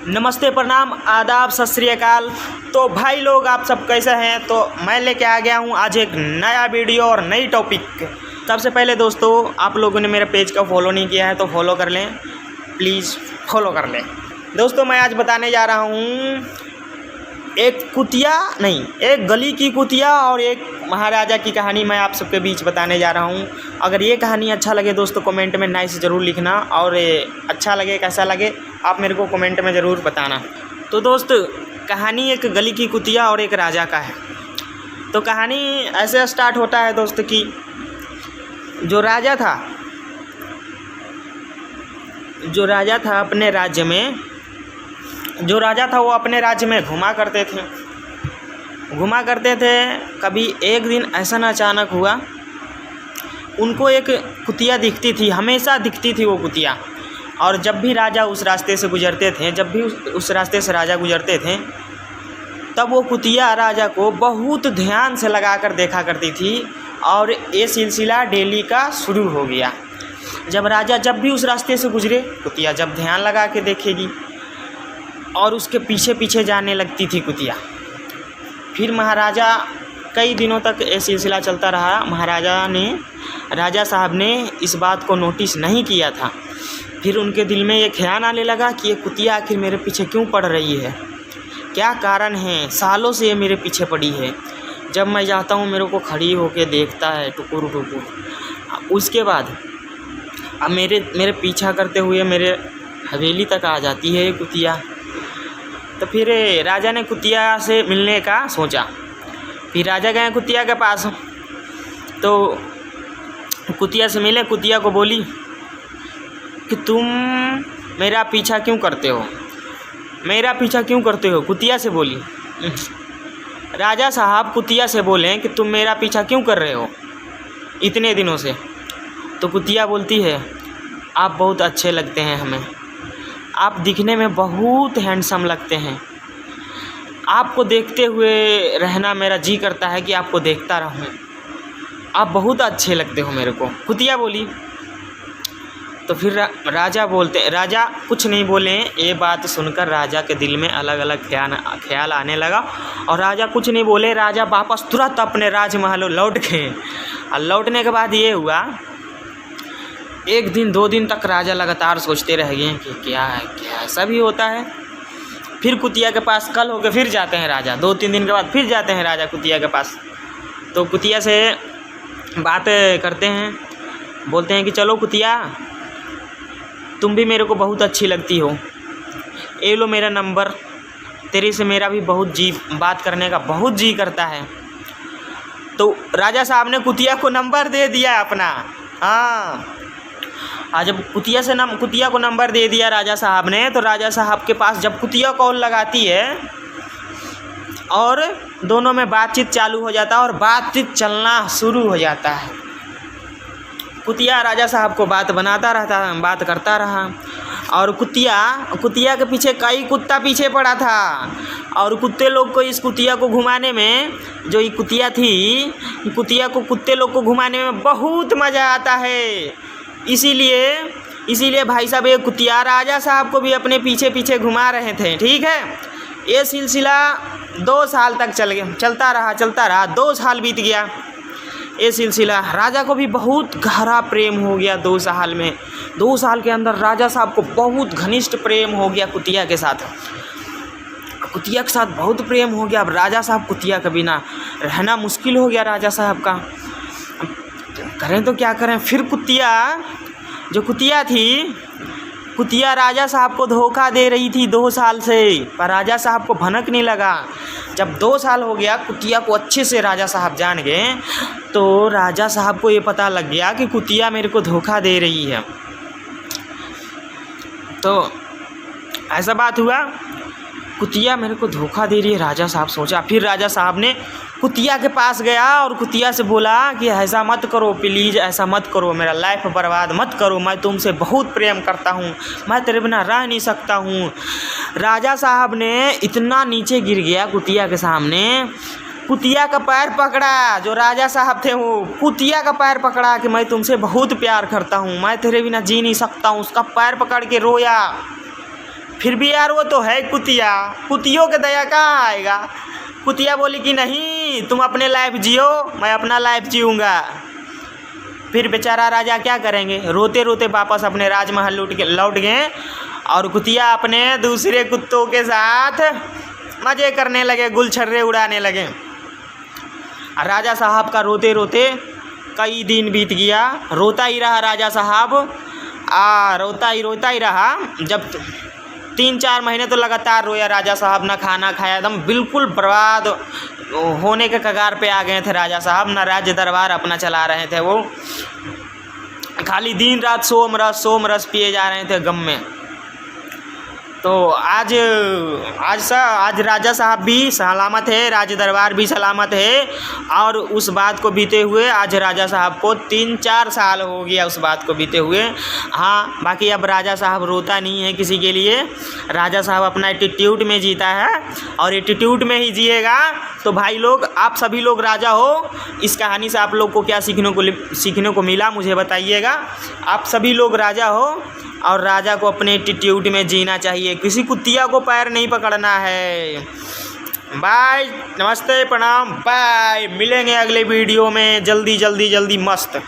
नमस्ते, प्रणाम, आदाब, सत श्री अकाल। तो भाई लोग आप सब कैसे हैं। तो मैं लेके आ गया हूँ आज एक नया वीडियो और नई टॉपिक। सबसे पहले दोस्तों, आप लोगों ने मेरे पेज का फॉलो नहीं किया है तो फॉलो कर लें, प्लीज़ फॉलो कर लें। दोस्तों मैं आज बताने जा रहा हूँ एक गली की कुतिया और एक महाराजा की कहानी मैं आप सबके बीच बताने जा रहा हूँ। अगर ये कहानी अच्छा लगे दोस्तों कमेंट में नाइस ज़रूर लिखना, और अच्छा लगे कैसा लगे आप मेरे को कमेंट में ज़रूर बताना। तो दोस्त कहानी एक गली की कुतिया और एक राजा का है। तो कहानी ऐसे स्टार्ट होता है दोस्त कि जो राजा था अपने राज्य में, वो अपने राज्य में घुमा करते थे। कभी एक दिन ऐसा अचानक हुआ, उनको एक कुतिया दिखती थी, हमेशा दिखती थी वो कुतिया। और जब भी राजा उस रास्ते से गुजरते थे, तब वो कुतिया राजा को बहुत ध्यान से लगा कर देखा करती थी। और ये सिलसिला डेली का शुरू हो गया। राजा जब भी उस रास्ते से गुजरे, कुतिया जब ध्यान लगा के देखेगी और उसके पीछे पीछे जाने लगती थी कुतिया। फिर महाराजा कई दिनों तक ये सिलसिला चलता रहा। राजा साहब ने इस बात को नोटिस नहीं किया था। फिर उनके दिल में ये ख्याल आने लगा कि ये कुतिया आखिर मेरे पीछे क्यों पड़ रही है, क्या कारण है, सालों से ये मेरे पीछे पड़ी है। जब मैं जाता हूँ मेरे को खड़ी होके देखता है टुकुर टुकुर। उसके बाद अब मेरे पीछा करते हुए मेरे हवेली तक आ जाती है ये कुतिया। तो फिर राजा ने कुतिया से मिलने का सोचा। फिर राजा गए कुतिया के पास, तो कुतिया से मिले। कुतिया को बोली कि तुम मेरा पीछा क्यों करते हो। कुतिया से बोली। राजा साहब कुतिया से बोले कि तुम मेरा पीछा क्यों कर रहे हो इतने दिनों से। तो कुतिया बोलती है, आप बहुत अच्छे लगते हैं हमें, आप दिखने में बहुत हैंडसम लगते हैं, आपको देखते हुए रहना मेरा जी करता है कि आपको देखता रहूं, आप बहुत अच्छे लगते हो मेरे को, कुतिया बोली। तो फिर राजा कुछ नहीं बोले। ये बात सुनकर राजा के दिल में अलग अलग ख्याल आने लगा और राजा कुछ नहीं बोले। राजा वापस तुरंत अपने राजमहल लौट गए। और लौटने के बाद ये हुआ, एक दिन 2 दिन तक राजा लगातार सोचते रह गए कि क्या ऐसा भी होता है। फिर कुतिया के पास कल होकर फिर जाते हैं राजा। 2-3 दिन के बाद फिर जाते हैं राजा कुतिया के पास। तो कुतिया से बात करते हैं, बोलते हैं कि चलो कुतिया, तुम भी मेरे को बहुत अच्छी लगती हो, ये लो मेरा नंबर, तेरे से मेरा भी बात करने का बहुत जी करता है। तो राजा साहब ने कुतिया को नंबर दे दिया अपना। हाँ, जब कुतिया को नंबर दे दिया राजा साहब ने, तो राजा साहब के पास जब कुतिया कॉल लगाती है और दोनों में बातचीत चालू हो जाता है और बातचीत चलना शुरू हो जाता है। कुतिया राजा साहब को बात करता रहा और कुतिया के पीछे कई कुत्ता पीछे पड़ा था। और कुत्ते लोग को इस कुतिया को घुमाने में, जो ये कुतिया थी, कुतिया को कुत्ते लोग को घुमाने में बहुत मज़ा आता है। इसीलिए भाई साहब ये कुतिया राजा साहब को भी अपने पीछे पीछे घुमा रहे थे। ठीक है, ये सिलसिला 2 साल तक चलता रहा। 2 साल बीत गया। ये सिलसिला राजा को भी बहुत गहरा प्रेम हो गया 2 साल में। 2 साल के अंदर राजा साहब को बहुत घनिष्ठ प्रेम हो गया कुतिया के साथ बहुत प्रेम हो गया। अब राजा साहब कुतिया के बिना रहना मुश्किल हो गया राजा साहब का। करें तो क्या करें। फिर कुतिया राजा साहब को धोखा दे रही थी 2 साल से, पर राजा साहब को भनक नहीं लगा। जब 2 साल हो गया, कुतिया को अच्छे से राजा साहब जान गए, तो राजा साहब को ये पता लग गया कि कुतिया मेरे को धोखा दे रही है। तो ऐसा बात हुआ, कुतिया मेरे को धोखा दे रही है, राजा साहब सोचा। फिर राजा साहब ने कुतिया के पास गया और कुतिया से बोला कि ऐसा मत करो, प्लीज़ ऐसा मत करो, मेरा लाइफ बर्बाद मत करो, मैं तुमसे बहुत प्रेम करता हूँ, मैं तेरे बिना रह नहीं सकता हूँ। राजा साहब ने इतना नीचे गिर गया कुतिया के सामने, कुतिया का पैर पकड़ा। जो राजा साहब थे वो कुतिया का पैर पकड़ा कि मैं तुमसे बहुत प्यार करता हूँ, मैं तेरे बिना जी नहीं सकता हूँ। उसका पैर पकड़ के रोया। फिर भी यार वो तो है कुतिया, कुतियों के दया कहाँ आएगा। कुतिया बोली कि नहीं, तुम अपने लाइफ जियो, मैं अपना लाइफ जीऊँगा। फिर बेचारा राजा क्या करेंगे, रोते रोते वापस अपने राजमहल लौट गए और कुतिया अपने दूसरे कुत्तों के साथ मज़े करने लगे, गुलछर्रे उड़ाने लगे। राजा साहब का रोते रोते कई दिन बीत गया, रोता ही रहा राजा साहब, रोता ही रहा। जब 3-4 महीने तो लगातार रोया राजा साहब, ना खाना खाया, एकदम बिल्कुल बर्बाद होने के कगार पे आ गए थे राजा साहब। ना राज्य दरबार अपना चला रहे थे वो, खाली दिन रात सोम रस पिए जा रहे थे गम में। तो आज राजा साहब भी सलामत है, राज दरबार भी सलामत है। और उस बात को बीते हुए आज राजा साहब को 3-4 साल हो गया उस बात को बीते हुए। हाँ, बाकी अब राजा साहब रोता नहीं है किसी के लिए, राजा साहब अपना एटीट्यूड में जीता है और एटीट्यूड में ही जिएगा। तो भाई लोग, आप सभी लोग राजा हो, इस कहानी से आप लोग को क्या सीखने को मिला मुझे बताइएगा। आप सभी लोग राजा हो और राजा को अपने एटीट्यूड में जीना चाहिए, किसी कुतिया को पैर नहीं पकड़ना है। बाय, नमस्ते, प्रणाम, बाय। मिलेंगे अगले वीडियो में जल्दी मस्त।